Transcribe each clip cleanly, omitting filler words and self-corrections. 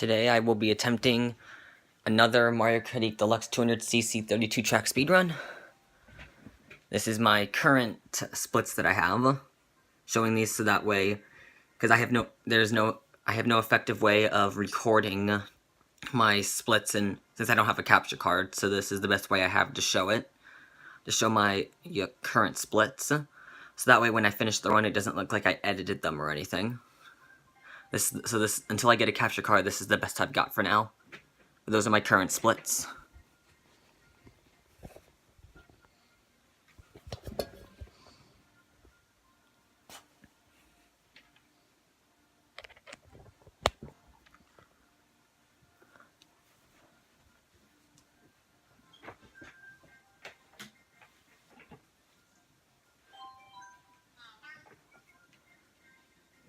Today I will be attempting another Mk8DX Deluxe 200cc 32-track speedrun. This is my current splits that I have, showing these so that way, because I have no effective way of recording my splits, and since I don't have a capture card, so this is the best way I have to show it, to show my current splits, so that way when I finish the run it doesn't look like I edited them or anything. Until I get a capture card, this is the best I've got for now. Those are my current splits.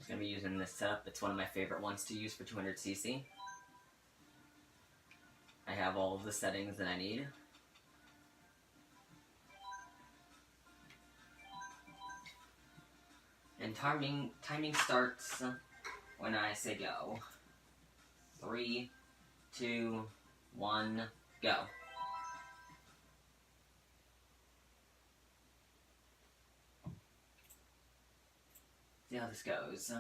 I'm going to be using this setup. It's one of my favorite ones to use for 200cc. I have all of the settings that I need. And timing starts when I say go. 3, 2, 1, go. See how this goes.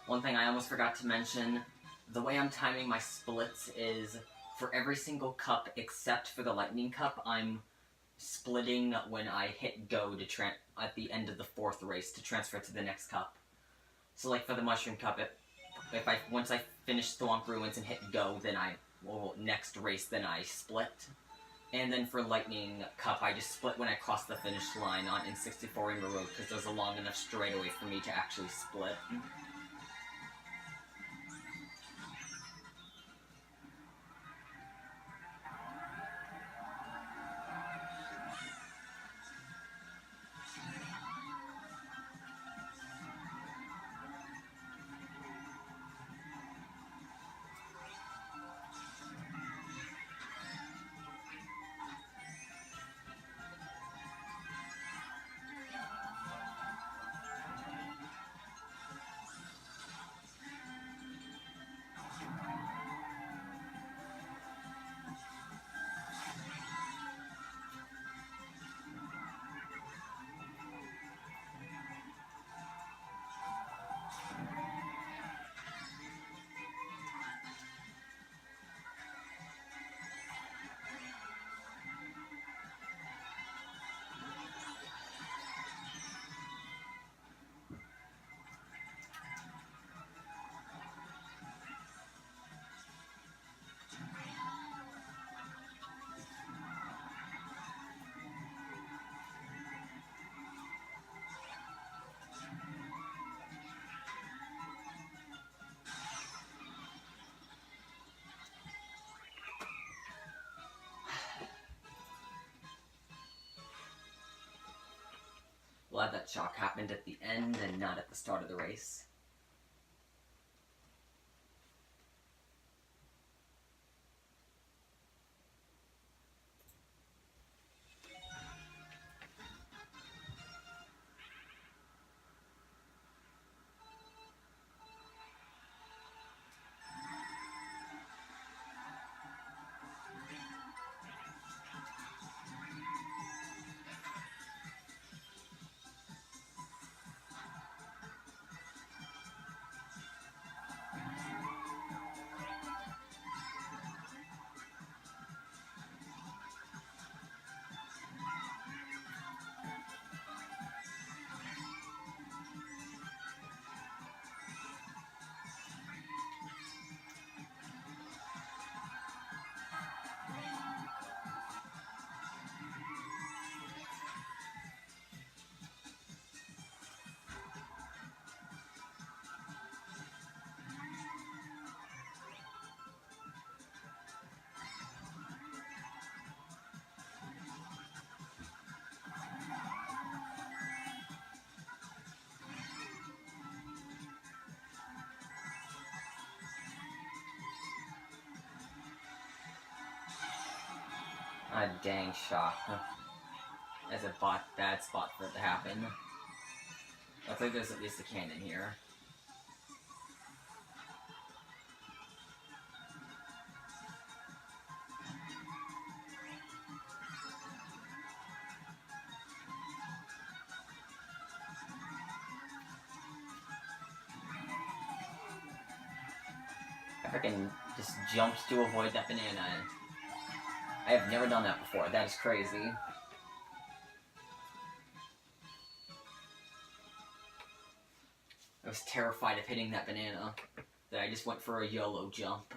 One thing I almost forgot to mention, the way I'm timing my splits is for every single cup except for the lightning cup, I'm splitting when I hit go to at the end of the 4th race to transfer to the next cup. So like for the mushroom cup, once I finish Thwomp Ruins and hit go, then next race, then I split. And then for Lightning Cup, I just split when I cross the finish line on N64 Rainbow Road, because there's a long enough straightaway for me to actually split. Glad that shock happened at the end and not at the start of the race. A dang shock. That's a bad spot for it to happen. Looks like there's at least a cannon here. I freaking just jumped to avoid that banana. I have never done that before. That is crazy. I was terrified of hitting that banana. That I just went for a YOLO jump.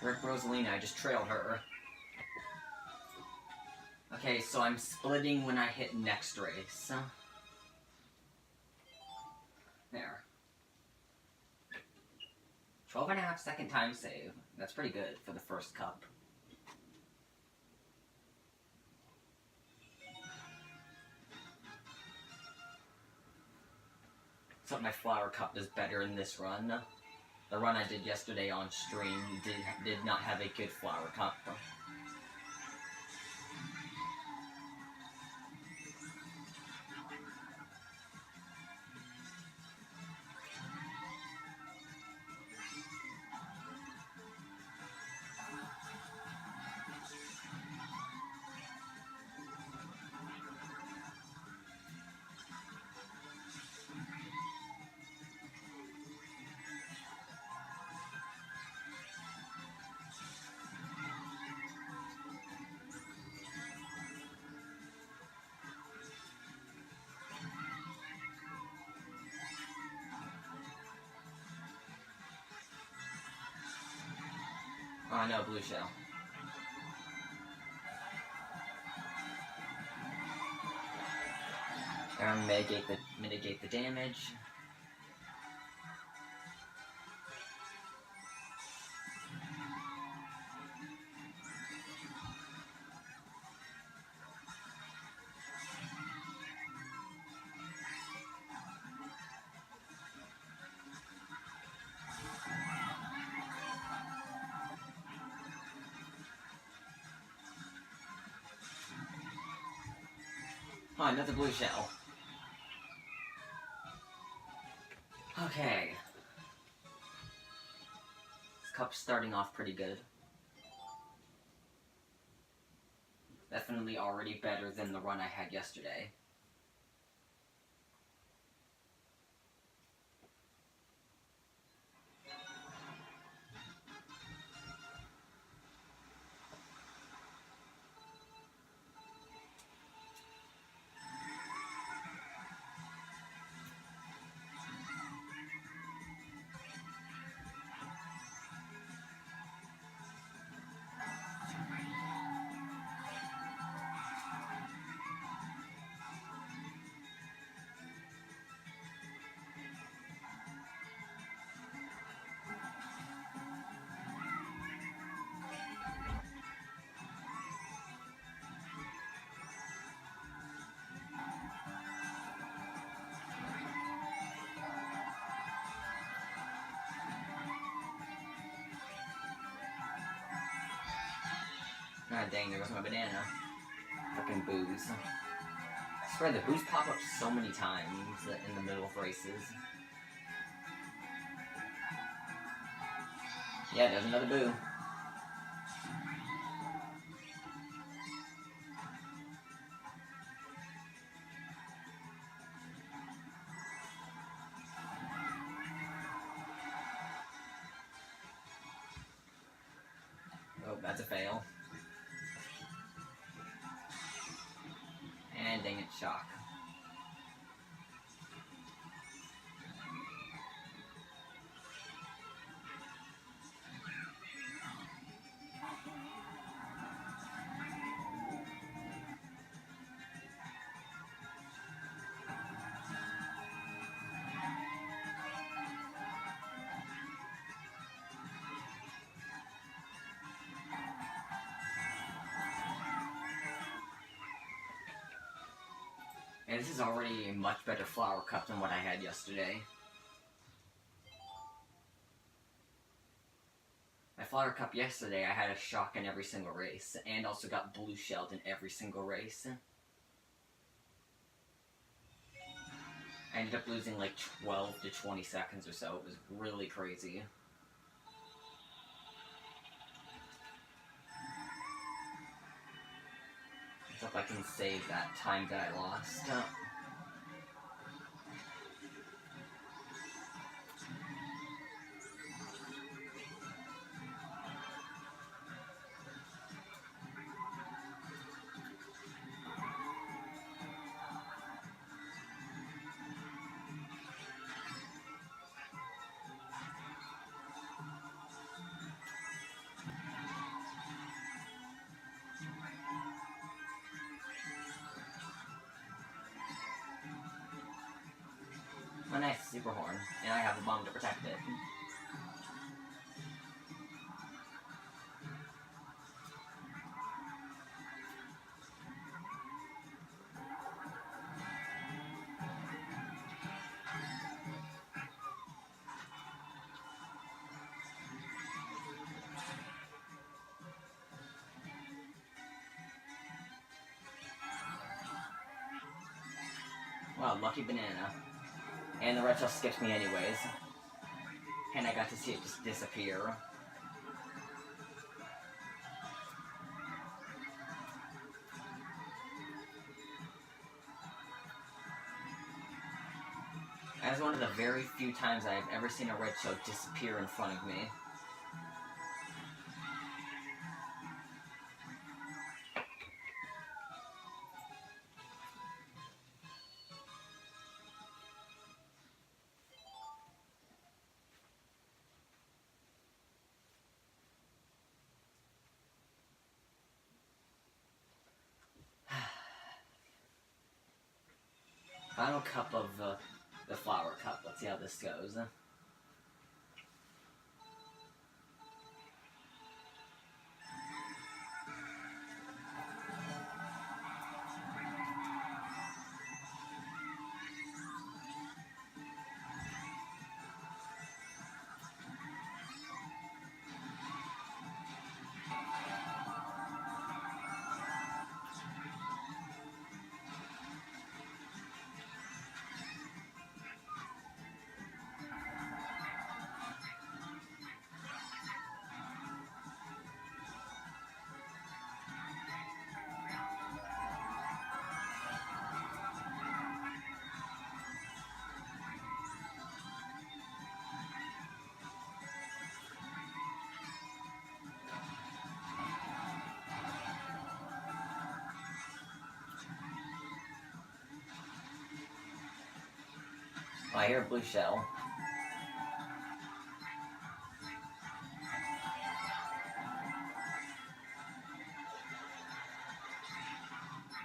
Rick Rosalina, I just trailed her. Okay, so I'm splitting when I hit next race. There. 12.5 second time save. That's pretty good for the first cup. Except my flower cup is better in this run. The run I did yesterday on stream did not have a good flower cup. Oh no, blue shell. And mitigate the damage. Oh, another blue shell. Okay. This cup's starting off pretty good. Definitely already better than the run I had yesterday. Ah, dang, there goes my banana. Fucking booze. I swear, the booze pop up so many times in the middle of races. Yeah, there's another boo. Oh, that's a fail. And dang it, shock. And this is already a much better flower cup than what I had yesterday. My flower cup yesterday, I had a shock in every single race, and also got blue shelled in every single race. I ended up losing like 12 to 20 seconds or so. It was really crazy. Let's hope I can save that time that I lost. A nice super horn, and I have a bomb to protect it. Wow, lucky banana. And the red shell skips me anyways. And I got to see it just disappear. That is one of the very few times I have ever seen a red shell disappear in front of me. Final cup of the flower cup. Let's see how this goes. Oh, I hear a blue shell.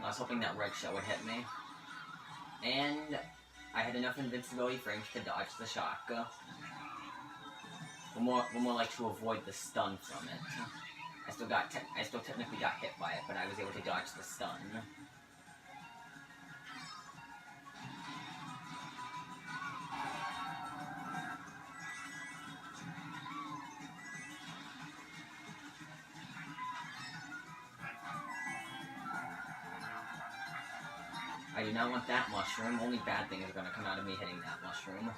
I was hoping that red shell would hit me. And I had enough invincibility frames to dodge the shock. But more like to avoid the stun from it. I still technically got hit by it, but I was able to dodge the stun. do not want that mushroom. Only bad things are going to come out of me hitting that mushroom.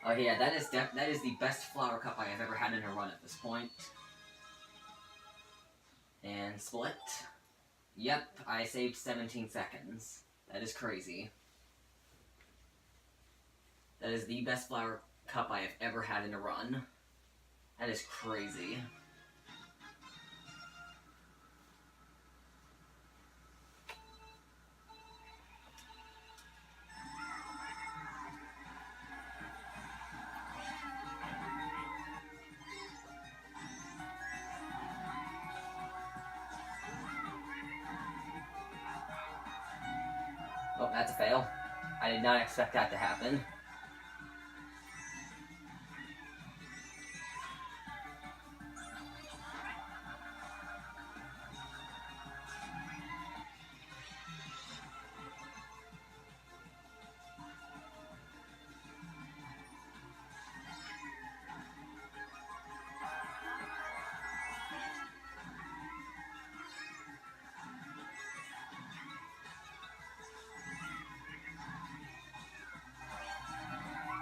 Oh yeah, that is the best flower cup I have ever had in a run at this point. And split. Yep, I saved 17 seconds. That is crazy. That is the best flower cup I have ever had in a run. That is crazy. Oh, that's a fail. I did not expect that to happen.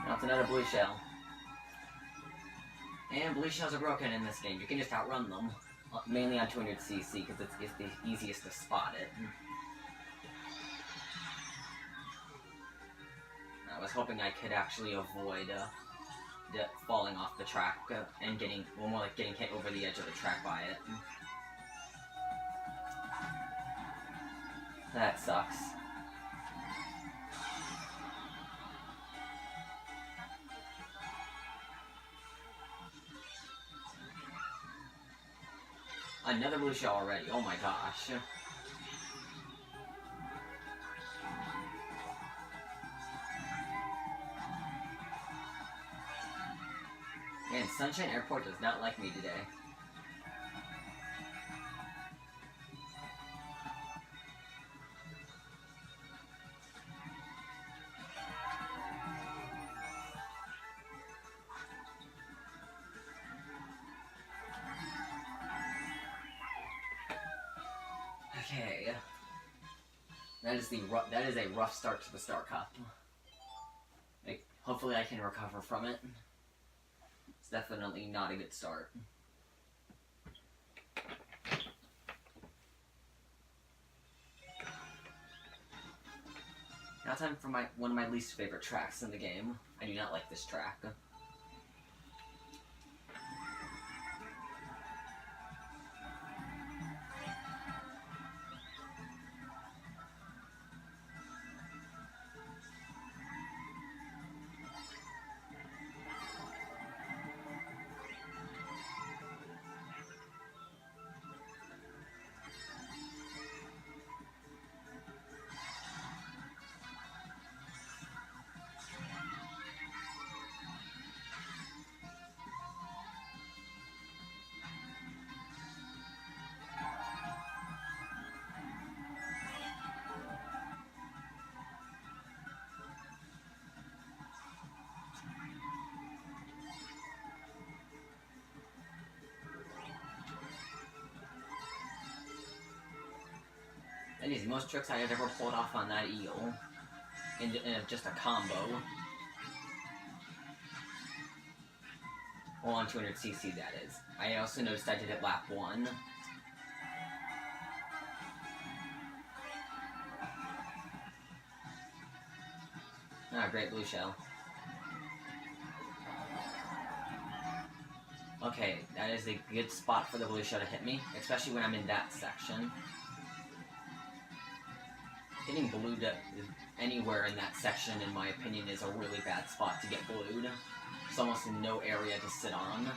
Now it's another blue shell. And blue shells are broken in this game. You can just outrun them. Mainly on 200cc, because it's the easiest to spot it. I was hoping I could actually avoid falling off the track and getting, well, more like getting hit over the edge of the track by it. That sucks. Another blue shell already, oh my gosh. Man, Sunshine Airport does not like me today. Okay. That is a rough start to the Star Cup. Like, hopefully I can recover from it. It's definitely not a good start. Now time for one of my least favorite tracks in the game. I do not like this track. That is the most tricks I have ever pulled off on that eel. In just a combo. Well, on 200cc that is. I also noticed I did it lap 1. Ah, great blue shell. Okay, that is a good spot for the blue shell to hit me, especially when I'm in that section. Getting blued anywhere in that section, in my opinion, is a really bad spot to get blued. There's almost no area to sit on.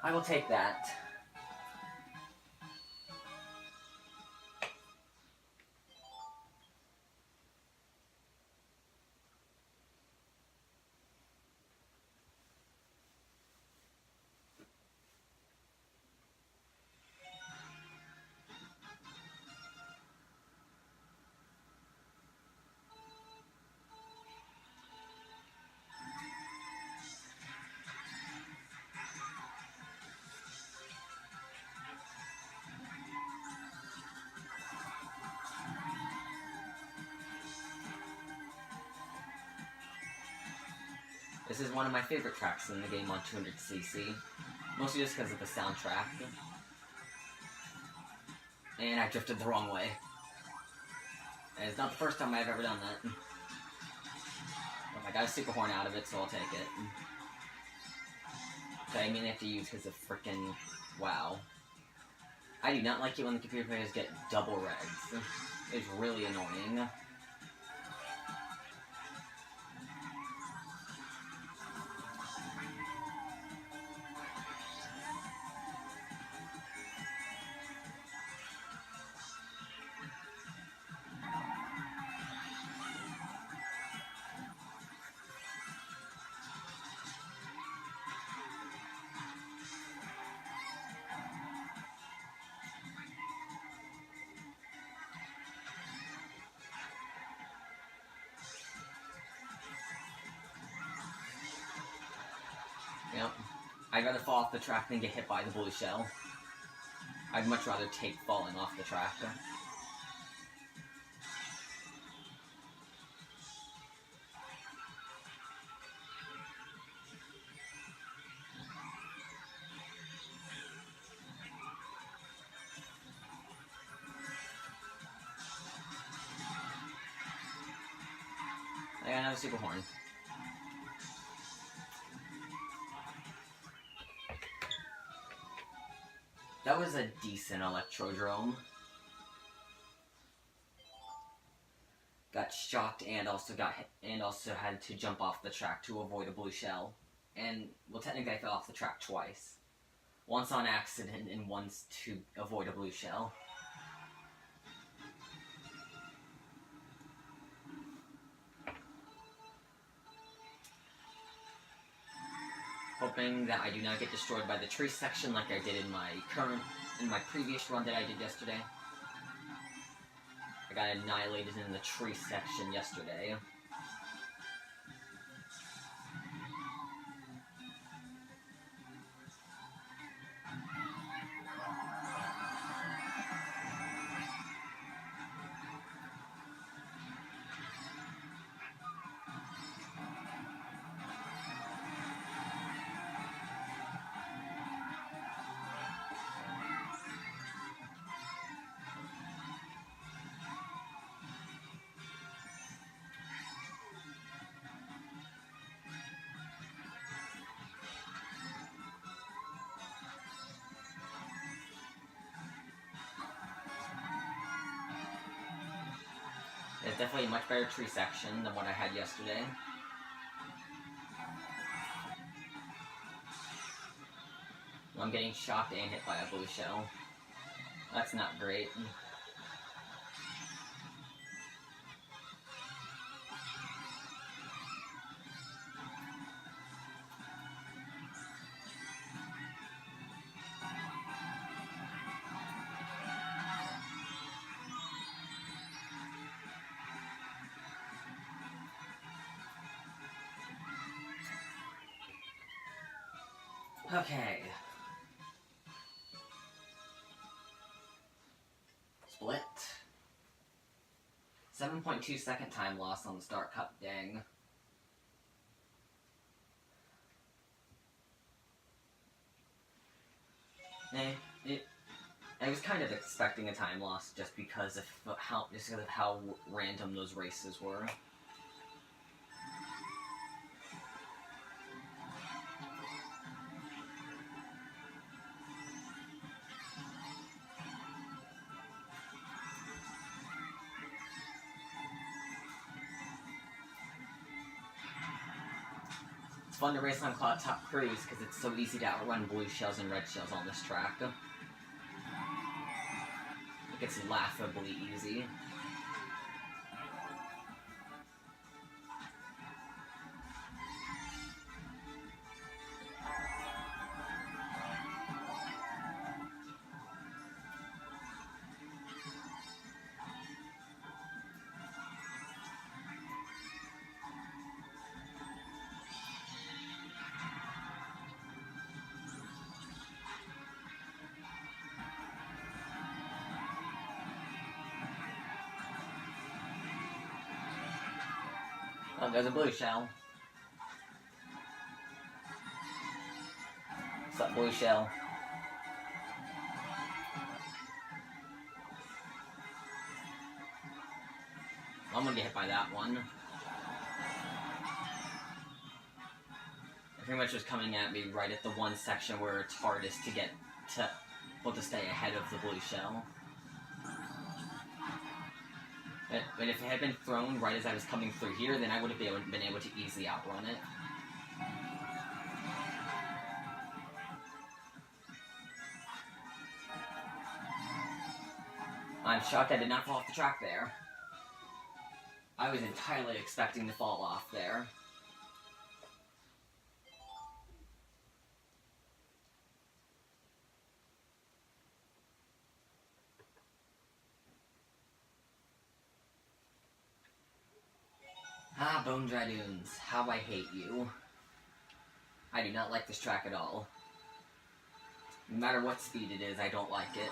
I will take that. This is one of my favorite tracks in the game on 200cc, mostly just because of the soundtrack. And I drifted the wrong way. And it's not the first time I've ever done that. But I got a super horn out of it, so I'll take it. So I mainly have to use because of frickin' WoW. I do not like it when the computer players get double regs. It's really annoying. Yep. I'd rather fall off the track than get hit by the blue shell. I'd much rather take falling off the track. I got another super horn. That was a decent electrodrome. Got shocked and also got hit, and also had to jump off the track to avoid a blue shell. And, well, technically I fell off the track twice. Once on accident and once to avoid a blue shell. Hoping that I do not get destroyed by the tree section like I did in my previous run that I did yesterday. I got annihilated in the tree section yesterday. It's definitely a much better tree section than what I had yesterday. I'm getting shocked and hit by a blue shell. That's not great. Okay. Split. 7.2 second time loss on the start cup, dang. I was kind of expecting a time loss just because of how random those races were. It's fun to race on Cloud Top Cruise because it's so easy to outrun blue shells and red shells on this track. It gets laughably easy. Oh, there's a blue shell. What's up, blue shell? I'm gonna get hit by that one. It pretty much was coming at me right at the one section where it's hardest to get to, well, to stay ahead of the blue shell. But if it had been thrown right as I was coming through here, then I would have been able to easily outrun it. I'm shocked I did not fall off the track there. I was entirely expecting to fall off there. Ah, Bone Dragoons, how I hate you. I do not like this track at all. No matter what speed it is, I don't like it.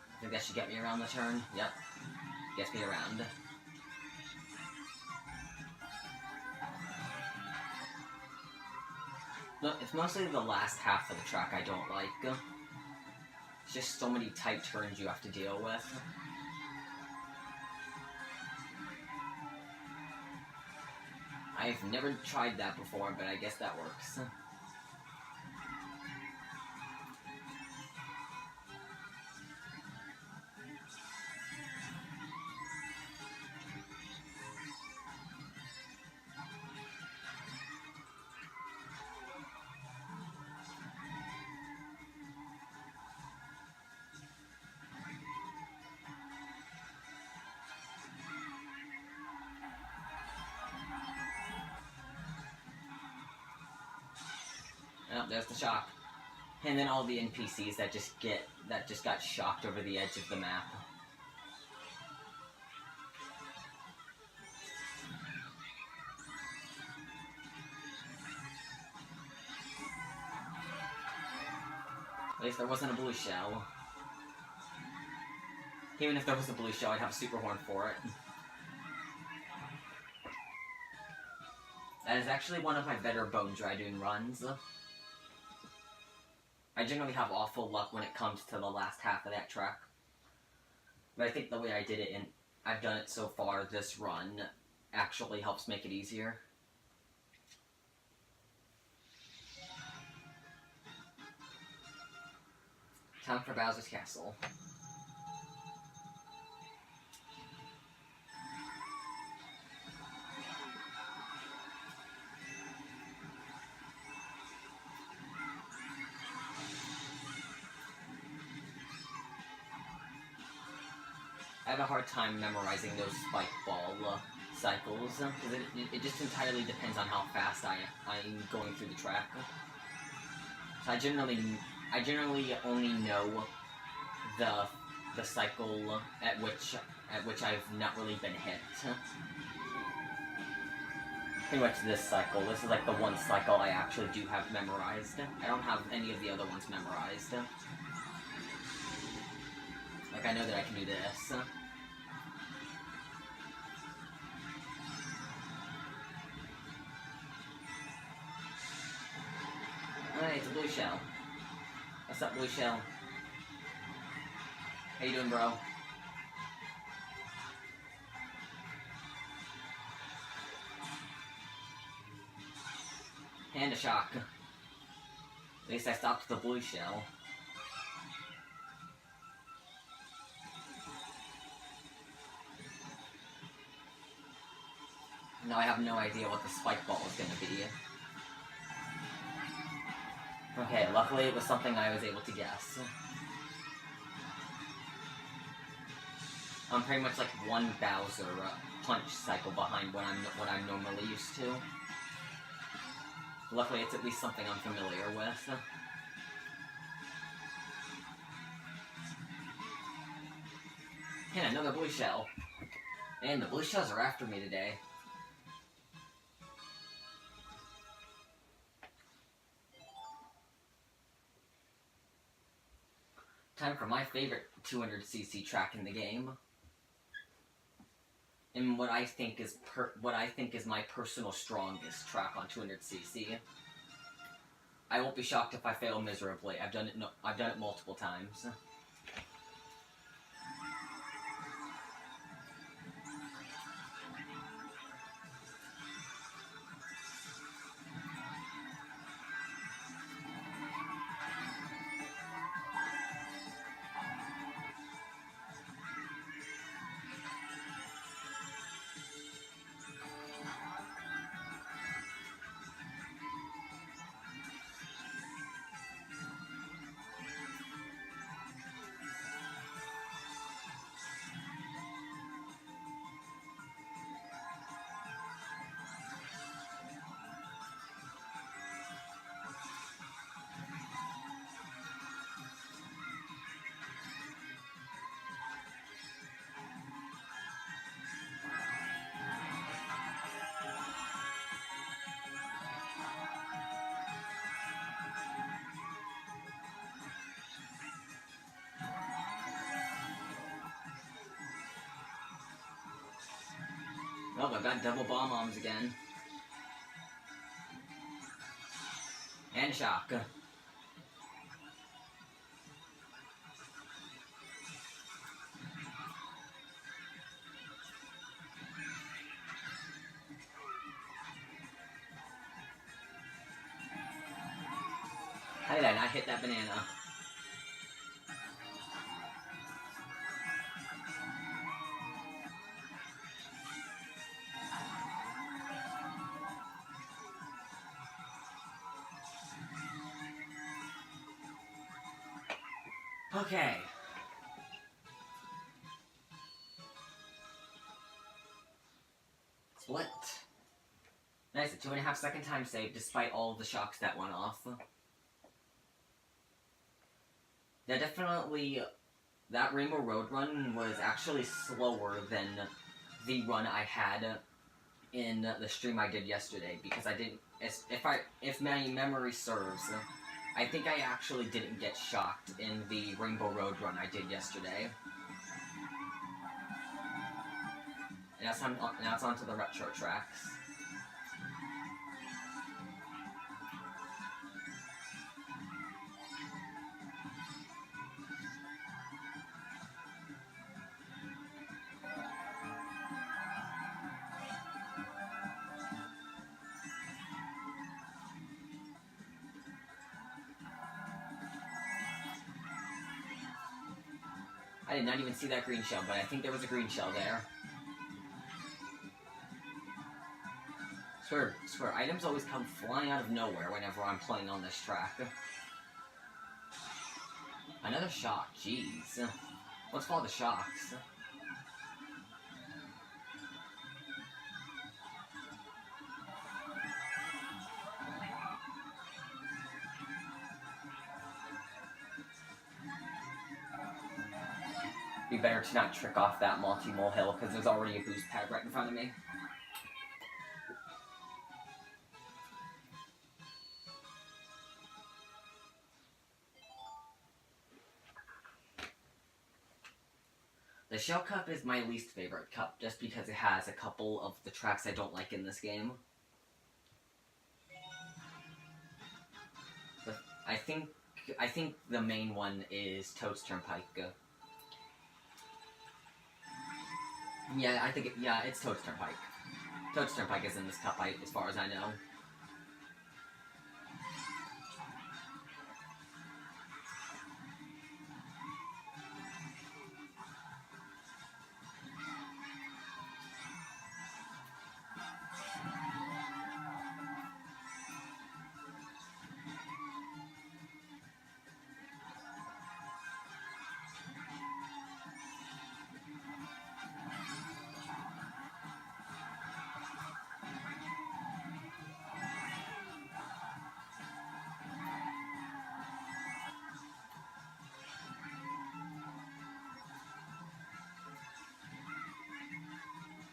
I think that should get me around the turn. Yep. Gets me around. Look, it's mostly the last half of the track I don't like. It's just so many tight turns you have to deal with. I've never tried that before, but I guess that works. Oh, there's the shock. And then all the NPCs that just got shocked over the edge of the map. At least there wasn't a blue shell. Even if there was a blue shell, I'd have a super horn for it. That is actually one of my better Bone Dragoon runs. I generally have awful luck when it comes to the last half of that track. But I think the way I did it, and I've done it so far this run, actually helps make it easier. Time for Bowser's Castle. I have a hard time memorizing those spike ball cycles, because it just entirely depends on how fast I'm going through the track. So I generally only know the cycle at which I've not really been hit. Pretty much this cycle. This is like the one cycle I actually do have memorized. I don't have any of the other ones memorized. Like, I know that I can do this. Alright, it's a blue shell. What's up, blue shell? How you doing, bro? And a shock. At least I stopped the blue shell. Now I have no idea what the spike ball is going to be. Okay, luckily it was something I was able to guess. I'm pretty much like one Bowser punch cycle behind what I'm normally used to. Luckily it's at least something I'm familiar with. And another blue shell. And the blue shells are after me today. Time for my favorite 200cc track in the game. And what I think is my personal strongest track on 200cc. I won't be shocked if I fail miserably. I've done it multiple times. Oh, I've got double bomb bombs again. And shock. How did I not hit that banana? Okay. Split. Nice, a 2.5 second time save despite all the shocks that went off. Yeah, definitely, that Rainbow Road run was actually slower than the run I had in the stream I did yesterday, because I didn't, if my memory serves, I think I actually didn't get shocked in the Rainbow Road run I did yesterday. And now it's on to the retro tracks. I did not even see that green shell, but I think there was a green shell there. Swear, items always come flying out of nowhere whenever I'm playing on this track. Another shock, jeez. What's all the shocks? Be better to not trick off that multi-mole hill, because there's already a boost pad right in front of me. The Shell Cup is my least favorite cup, just because it has a couple of the tracks I don't like in this game. But I think the main one is Toad's Turnpike. Yeah, it's Toad's Turnpike. Toad's Turnpike is in this cup, as far as I know.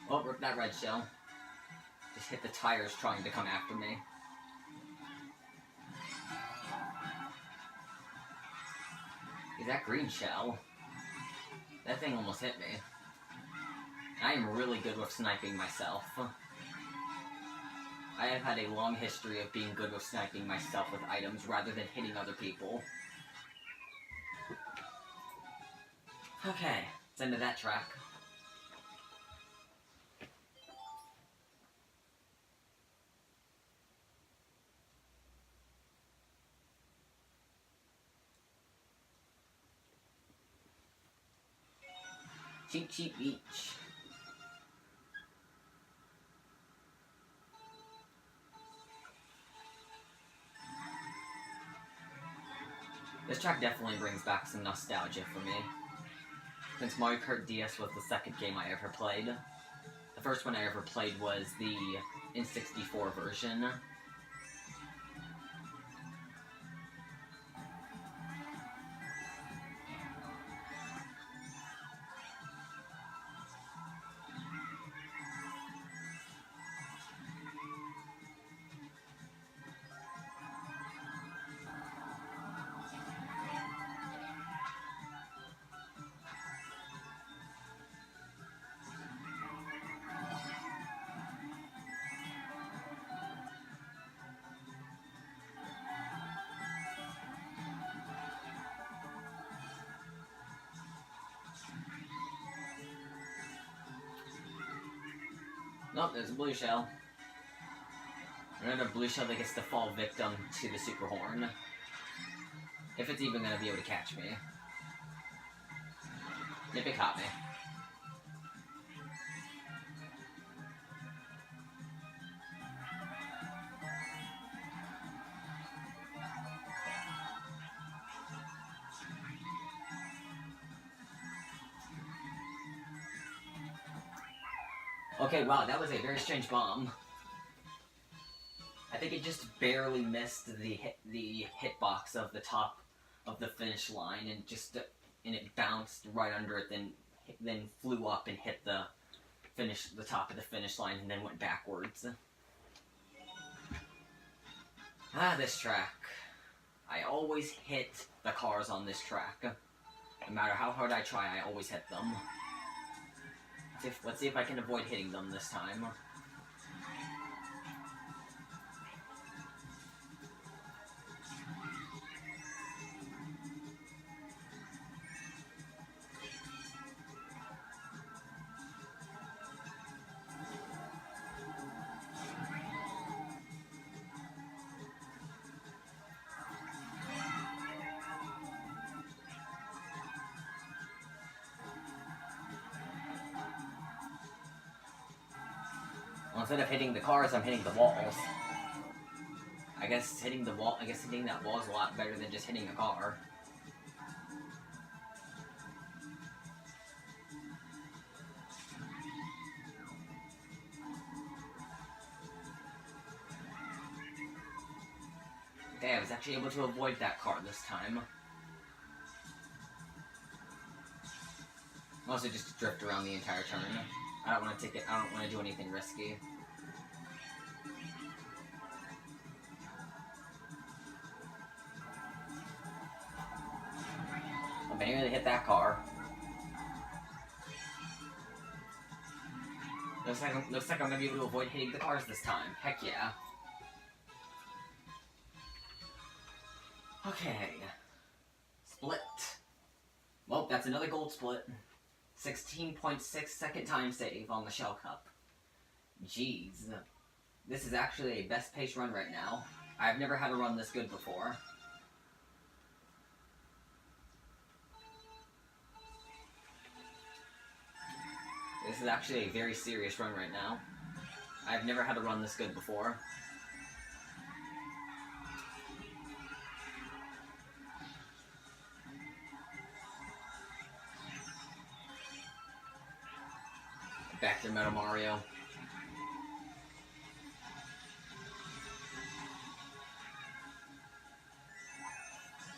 Oh, rip that red shell. Just hit the tires trying to come after me. Is that green shell? That thing almost hit me. I am really good with sniping myself. I have had a long history of being good with sniping myself with items rather than hitting other people. Okay, it's end of that track. Cheap Cheap Beach. This track definitely brings back some nostalgia for me. Since Mk8DX was the second game I ever played. The first one I ever played was the N64 version. Nope, there's a blue shell. Another blue shell that gets to fall victim to the super horn. If it's even gonna be able to catch me. Yep, it caught me. Okay, wow, that was a very strange bomb. I think it just barely missed the hitbox of the top of the finish line, and it bounced right under it, then flew up and hit the top of the finish line, and then went backwards. Ah, this track. I always hit the cars on this track. No matter how hard I try, I always hit them. Let's see if I can avoid hitting them this time. Well, instead of hitting the cars, I'm hitting the walls. I guess hitting that wall is a lot better than just hitting a car. Okay, I was actually able to avoid that car this time. Mostly just to drift around the entire turn. I don't want to do anything risky. I barely hit that car. Looks like I'm gonna be able to avoid hitting the cars this time. Heck yeah. Okay. Split. Well, that's another gold split. 16.6 second time save on the Shell Cup. Jeez. This is actually a best pace run right now. I've never had a run this good before. This is actually a very serious run right now. I've never had a run this good before. Back to Metal Mario.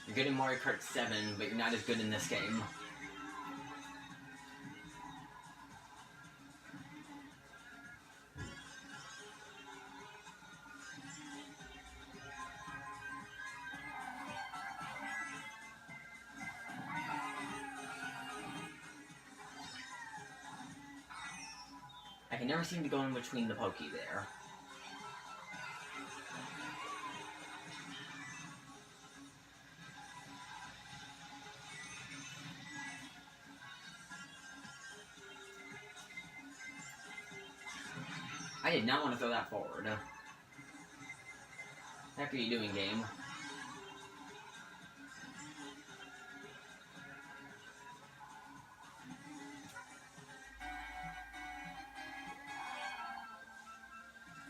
You're good in Mario Kart 7, but you're not as good in this game. I can never seem to go in between the pokey there. I did not want to throw that forward. What the heck are you doing, game?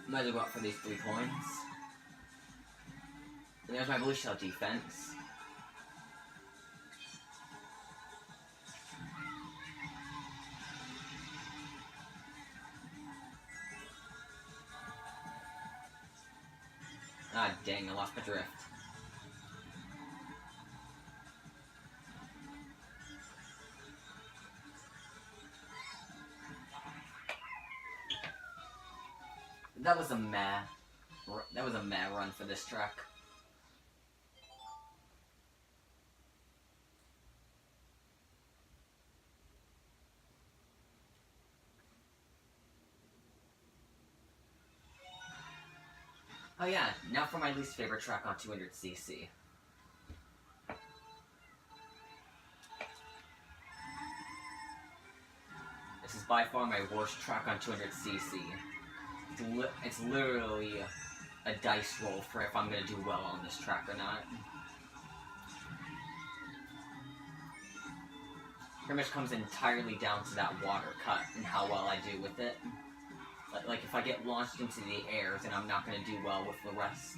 Might as well go up for these 3 coins. And there's my blue shell defense. Ah, dang, I lost my drift. That was a meh run for this track. Oh yeah, now for my least favorite track on 200cc. This is by far my worst track on 200cc. It's literally a dice roll for if I'm gonna do well on this track or not. Pretty much comes entirely down to that water cut and how well I do with it. Like if I get launched into the air, then I'm not gonna do well with the rest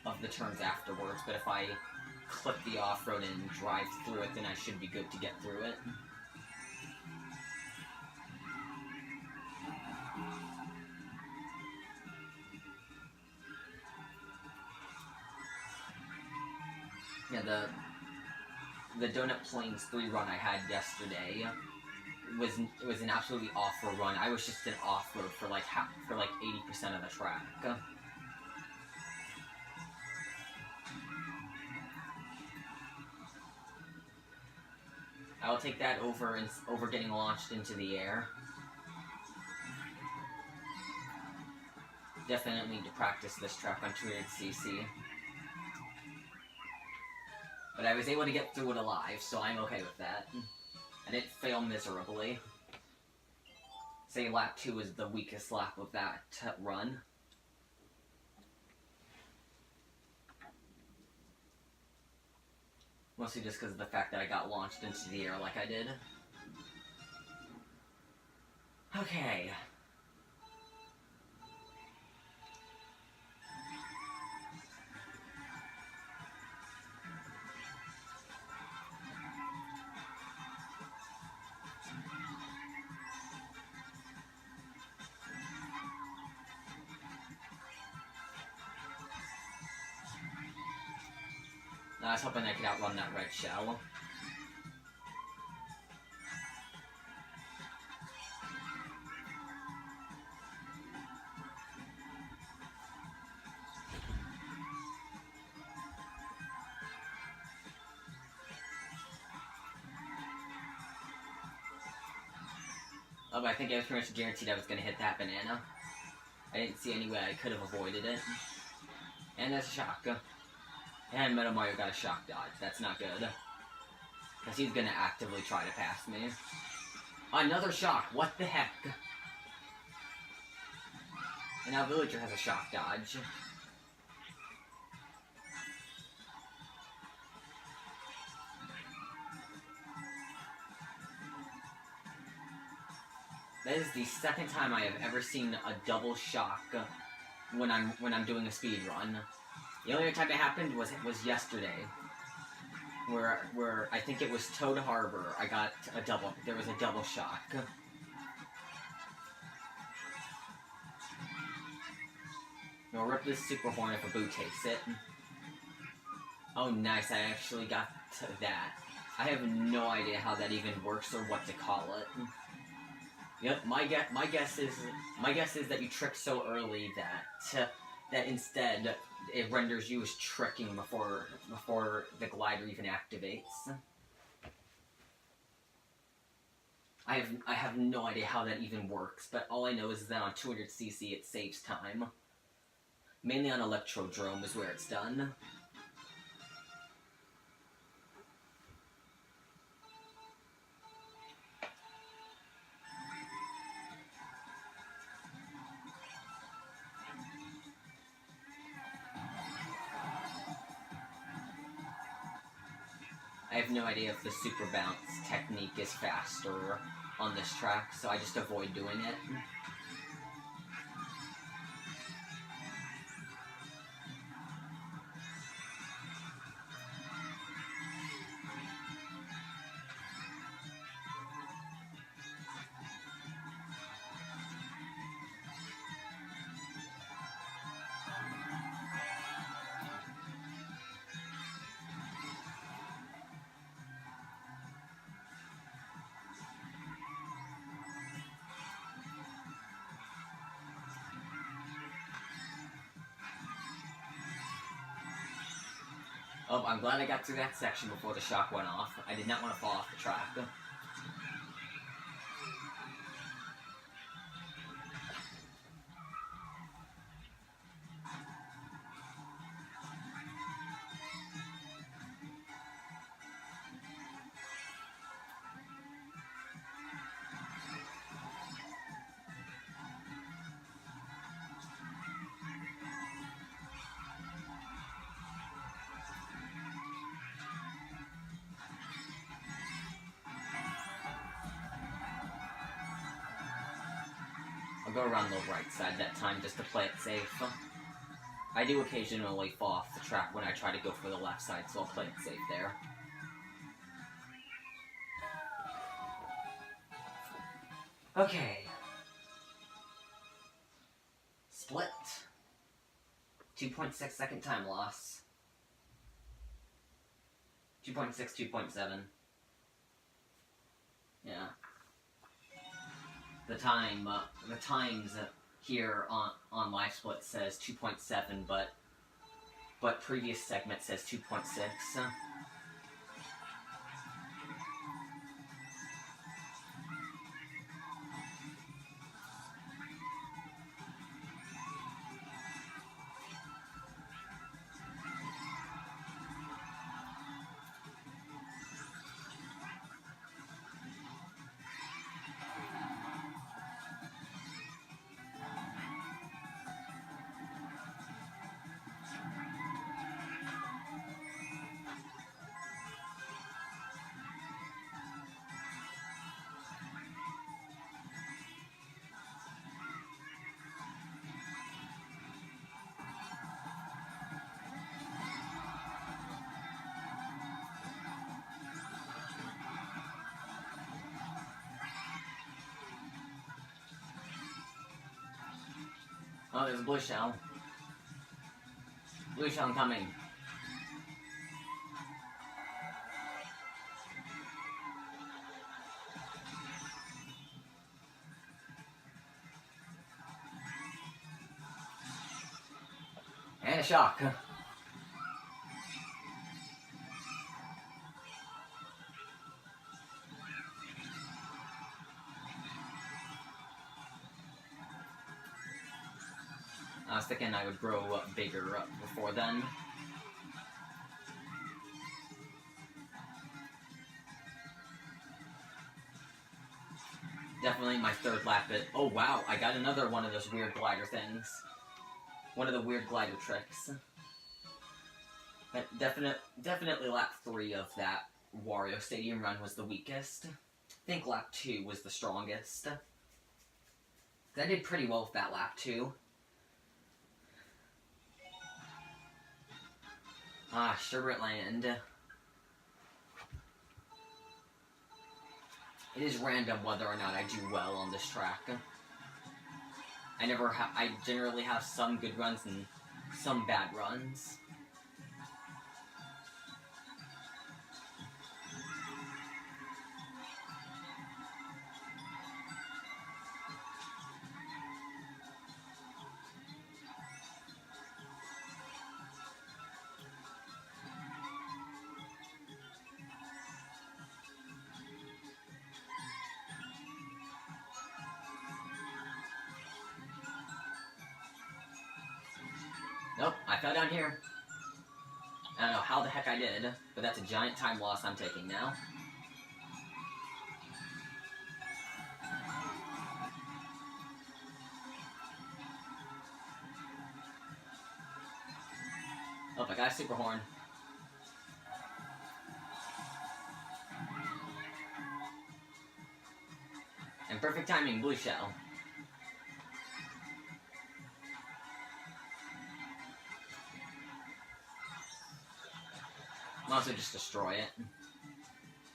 of the turns afterwards. But if I clip the off-road and drive through it, then I should be good to get through it. Yeah, the Donut Plains 3 run I had yesterday was an absolutely awful run. I was just in off-road for like 80% of the track. I will take that over getting launched into the air. Definitely need to practice this track on 200cc. But I was able to get through it alive, so I'm okay with that. I didn't fail miserably. Say lap 2 is the weakest lap of that run. Mostly just because of the fact that I got launched into the air like I did. Okay. I was hoping I could outrun that red shell. Oh, but I think I was pretty much guaranteed I was going to hit that banana. I didn't see any way I could have avoided it. And there's a shock. And Metal Mario got a shock dodge. That's not good. Because he's going to actively try to pass me. Another shock. What the heck? And now Villager has a shock dodge. That is the second time I have ever seen a double shock when I'm doing a speed run. The only other time it happened was yesterday, where I think it was Toad Harbor. There was a double shock. I'll rip this Super Horn if a boo takes it. Oh, nice! I actually got to that. I have no idea how that even works or what to call it. Yep, my guess is that you trick so early that instead it renders you as tricking before the glider even activates. I have no idea how that even works, but all I know is that on 200cc it saves time. Mainly on Electrodrome is where it's done. I have no idea if the super bounce technique is faster on this track, so I just avoid doing it. Oh, I'm glad I got through that section before the shock went off. I did not want to fall off the track. I'll go around the right side that time just to play it safe. I do occasionally fall off the track when I try to go for the left side, so I'll play it safe there. Okay. Split. 2.6 second time loss. 2.6, 2.7. Yeah. The times here on Live Split says 2.7, but previous segment says 2.6. Oh, there's a blue shell. Blue shell coming. And a shock. I was thinking I would grow up bigger before then. Definitely my third lap it. Oh wow, I got another one of those weird glider things. One of the weird glider tricks. But definitely lap 3 of that Wario Stadium run was the weakest. I think lap 2 was the strongest. I did pretty well with that lap 2. Ah, Sugarland. It is random whether or not I do well on this track. I generally have some good runs and some bad runs. fell down here. I don't know how the heck I did, but that's a giant time loss I'm taking now. Oh, I got a super horn. And perfect timing, blue shell. I'll also just destroy it.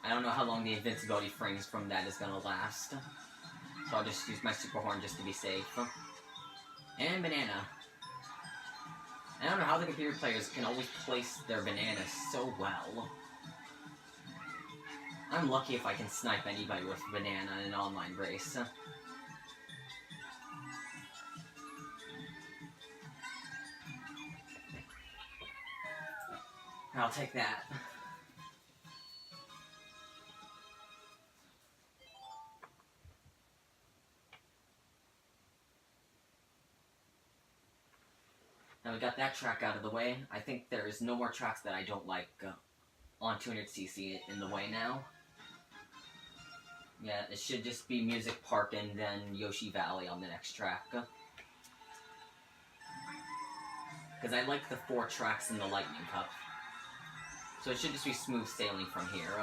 I don't know how long the invincibility frames from that is gonna last. So I'll just use my super horn just to be safe. And banana. I don't know how the computer players can always place their bananas so well. I'm lucky if I can snipe anybody with banana in an online race. I'll take that. Now we got that track out of the way. I think there is no more tracks that I don't like on 200cc in the way now. Yeah, it should just be Music Park and then Yoshi Valley on the next track. Because I like the 4 tracks in the Lightning Cup. So it should just be smooth sailing from here.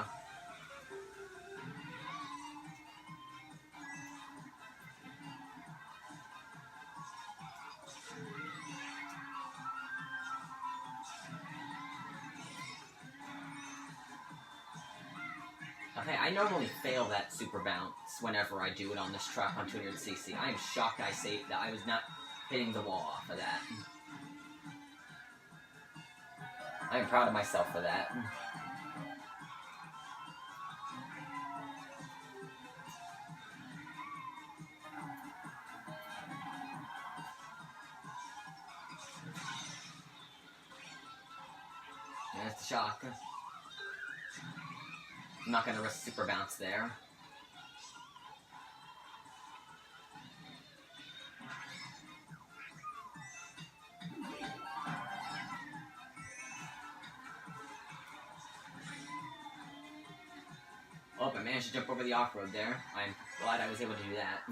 Okay, I normally fail that super bounce whenever I do it on this track on 200cc. I am shocked I saved that. I was not hitting the wall off of that. I am proud of myself for that. There's the shock. I'm not going to risk super bounce there. Oh, I managed to jump over the off-road there. I'm glad I was able to do that.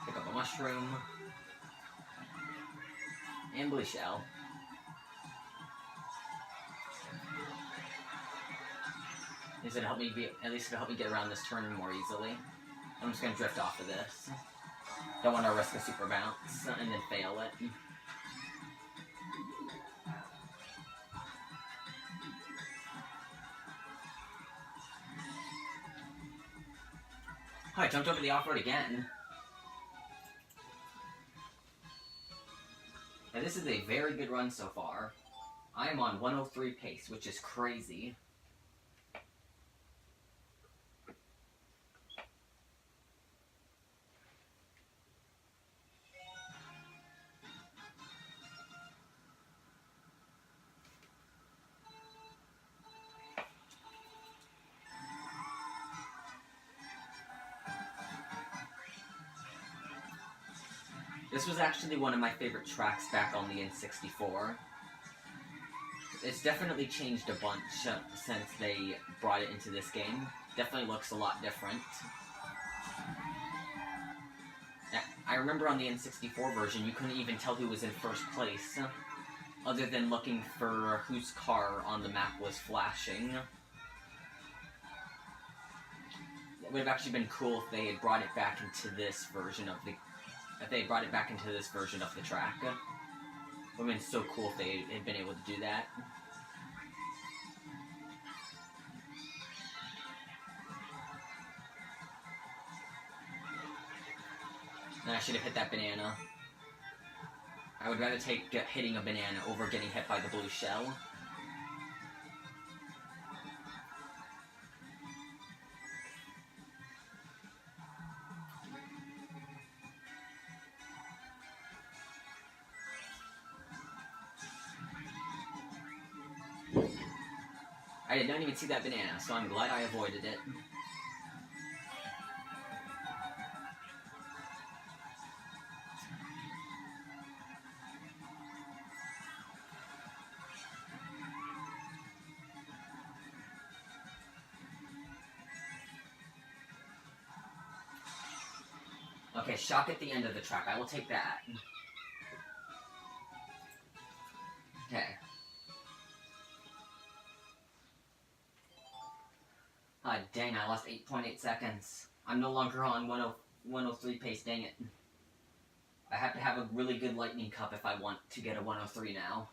Pick up a mushroom. And blue shell. At least it'll help me get around this turn more easily. I'm just gonna drift off of this. Don't want to risk a super bounce and then fail it. Oh, I jumped over the off-road again. Now this is a very good run so far. I am on 103 pace, which is crazy. This was actually one of my favorite tracks back on the N64. It's definitely changed a bunch since they brought it into this game. Definitely looks a lot different. I remember on the N64 version, you couldn't even tell who was in first place, other than looking for whose car on the map was flashing. It would have actually been cool if they had brought it back into this version of the... If they brought it back into this version of the track. It would have been so cool if they had been able to do that. And I should have hit that banana. I would rather take hitting a banana over getting hit by the blue shell. I did not even see that banana, so I'm glad I avoided it. Okay, shock at the end of the track. I will take that. Okay. Ah, dang, I lost 8.8 seconds. I'm no longer on 103 pace, dang it. I have to have a really good lightning cup if I want to get a 103 now.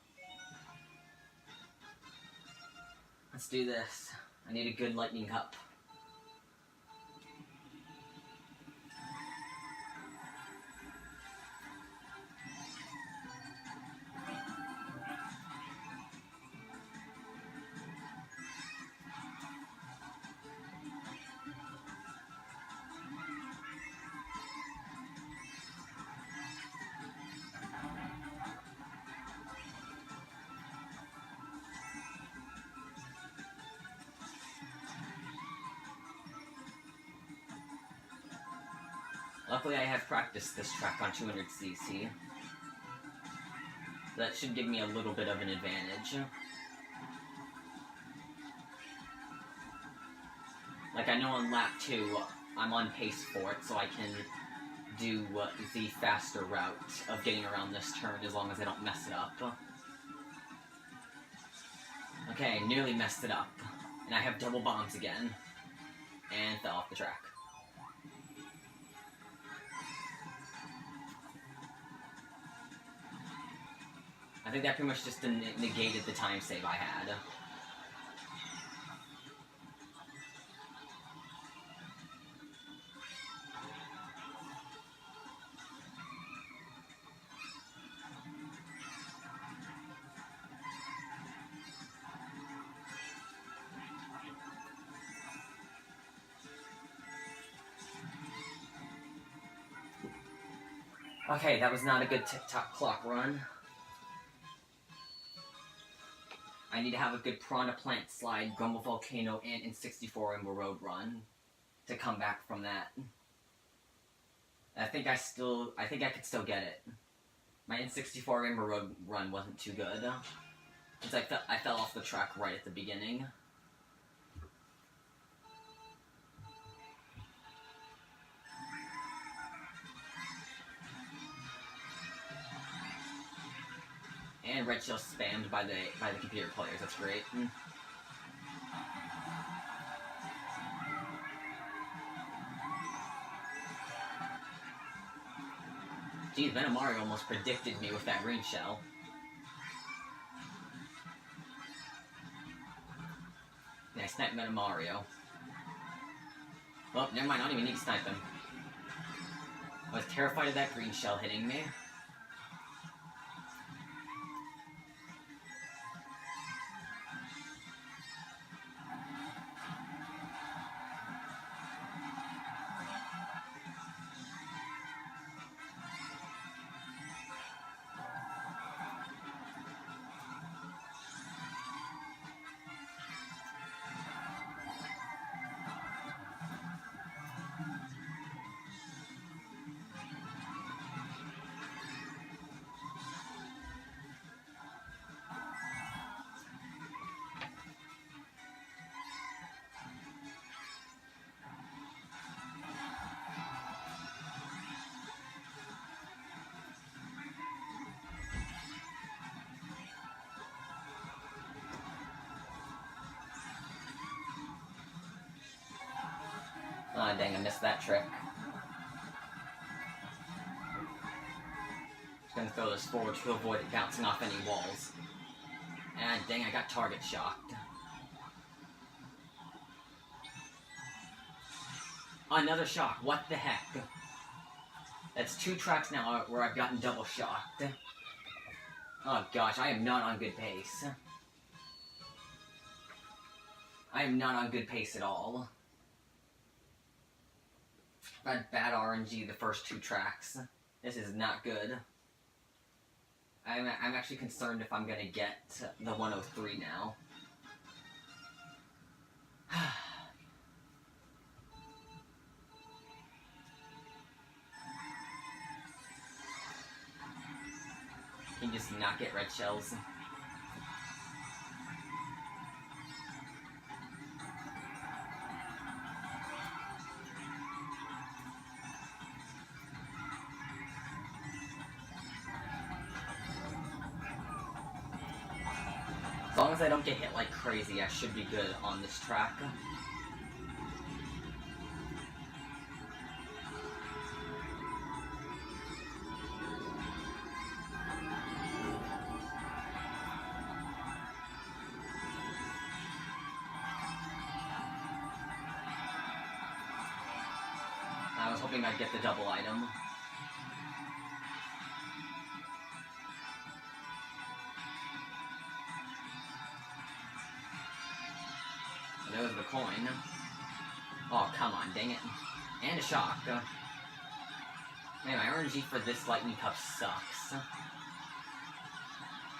Let's do this. I need a good lightning cup. Luckily, I have practiced this track on 200cc. That should give me a little bit of an advantage. Like, I know on lap 2, I'm on pace for it, so I can do the faster route of getting around this turn as long as I don't mess it up. Okay, nearly messed it up. And I have double bombs again. And fell off the track. I think that pretty much just negated the time save I had. Okay, that was not a good tick-tock clock run. I need to have a good Piranha Plant Slide, Grumble Volcano, and N64 Rainbow Road run to come back from that. I think I could still get it. My N64 Rainbow Road run wasn't too good, because I fell off the track right at the beginning. And red shell spammed by the computer players. That's great. Geez, Mario almost predicted me with that green shell. Yeah, I sniped Mario. Well, never mind. I don't even need to snipe him. I was terrified of that green shell hitting me. Ah, dang, I missed that trick. Just gonna throw this forward to avoid it bouncing off any walls. And dang, I got target shocked. Another shock, what the heck? That's 2 tracks now where I've gotten double shocked. Oh gosh, I am not on good pace. I am not on good pace at all. I've had bad RNG the first 2 tracks. This is not good. I'm actually concerned if I'm gonna get the 103 now. Can you just not get red shells? as I don't get hit like crazy, I should be good on this track. I was hoping I'd get the double item. There was the coin. Oh, come on, dang it. And a shock. Man, my RNG for this Lightning Cup sucks.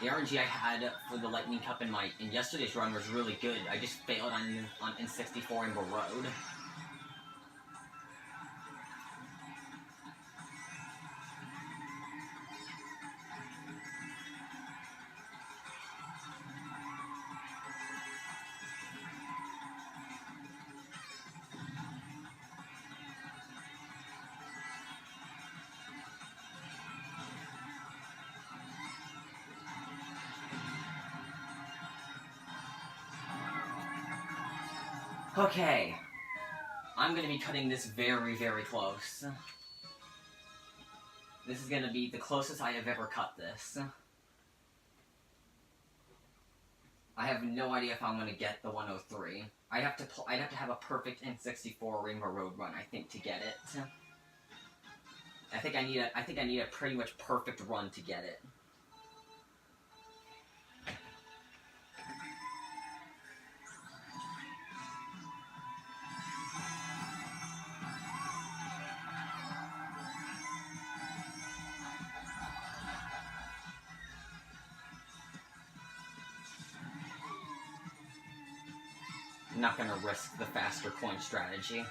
The RNG I had for the Lightning Cup in yesterday's run was really good. I just failed on N64 Rainbow Road. Okay, I'm going to be cutting this very, very close. This is going to be the closest I have ever cut this. I have no idea if I'm going to get the 103. I'd have to have a perfect N64 Rainbow Road run, I think, to get it. I think I need a pretty much perfect run to get it. I'm not gonna risk the faster coin strategy.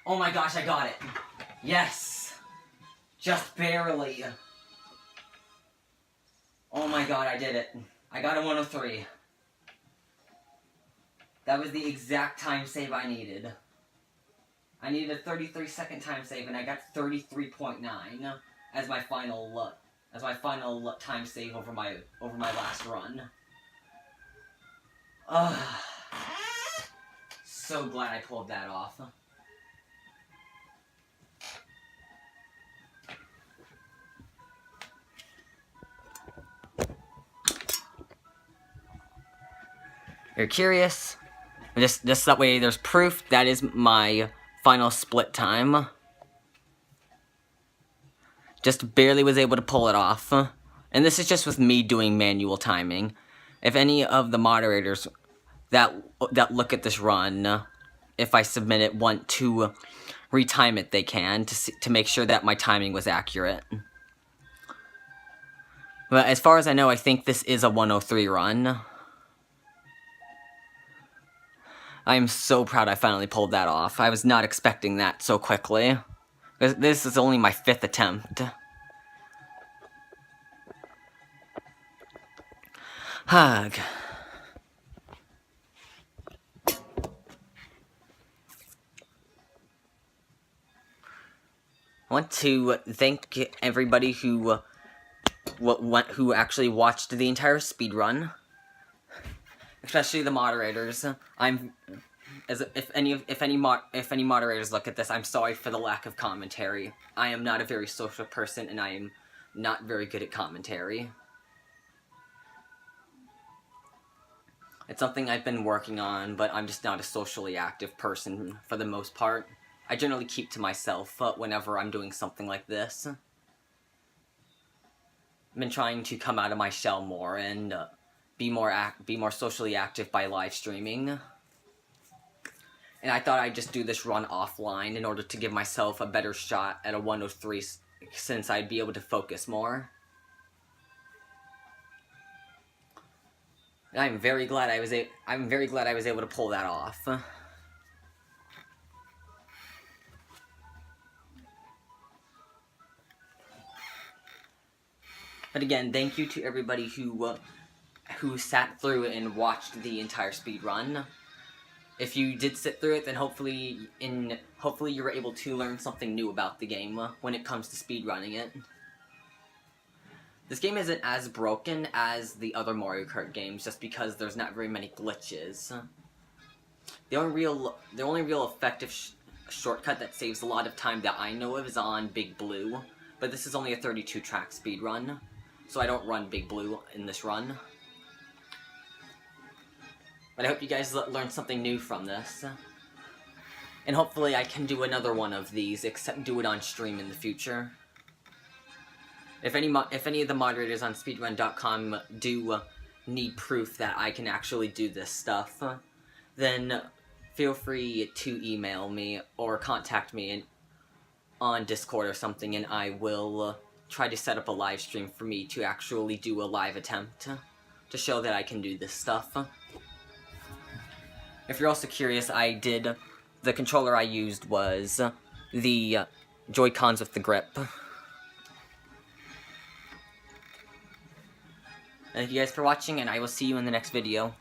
Oh my gosh, I got it. Yes. Just barely. Oh my god, I did it. I got a 103. That was the exact time save I needed. I needed a 33-second time save, and I got 33.9 as my final time save over my last run. So glad I pulled that off. You're curious? Just that way there's proof. That is my final split time. Just barely was able to pull it off. And this is just with me doing manual timing. If any of the moderators that look at this run, if I submit it, want to retime it, they can to make sure that my timing was accurate. But as far as I know, I think this is a 103 run. I am so proud I finally pulled that off. I was not expecting that so quickly. This is only my 5th attempt. Hug. I want to thank everybody who actually watched the entire speedrun. Especially the moderators. If any moderators look at this, I'm sorry for the lack of commentary. I am not a very social person, and I am not very good at commentary. It's something I've been working on, but I'm just not a socially active person for the most part. I generally keep to myself whenever I'm doing something like this. I've been trying to come out of my shell more and be more socially active by live streaming. And I thought I'd just do this run offline in order to give myself a better shot at a 103, since I'd be able to focus more. And I'm very glad I was able to pull that off. But again, thank you to everybody who sat through and watched the entire speedrun. If you did sit through it, then hopefully you were able to learn something new about the game when it comes to speedrunning it. This game isn't as broken as the other Mario Kart games, just because there's not very many glitches. The only real effective shortcut that saves a lot of time that I know of is on Big Blue, but this is only a 32-track speedrun, so I don't run Big Blue in this run. But I hope you guys learned something new from this. And hopefully I can do another one of these, except do it on stream in the future. If any of the moderators on speedrun.com do need proof that I can actually do this stuff, then feel free to email me or contact me on Discord or something, and I will try to set up a live stream for me to actually do a live attempt to show that I can do this stuff. If you're also curious, the controller I used was the Joy-Cons with the grip. Thank you guys for watching, and I will see you in the next video.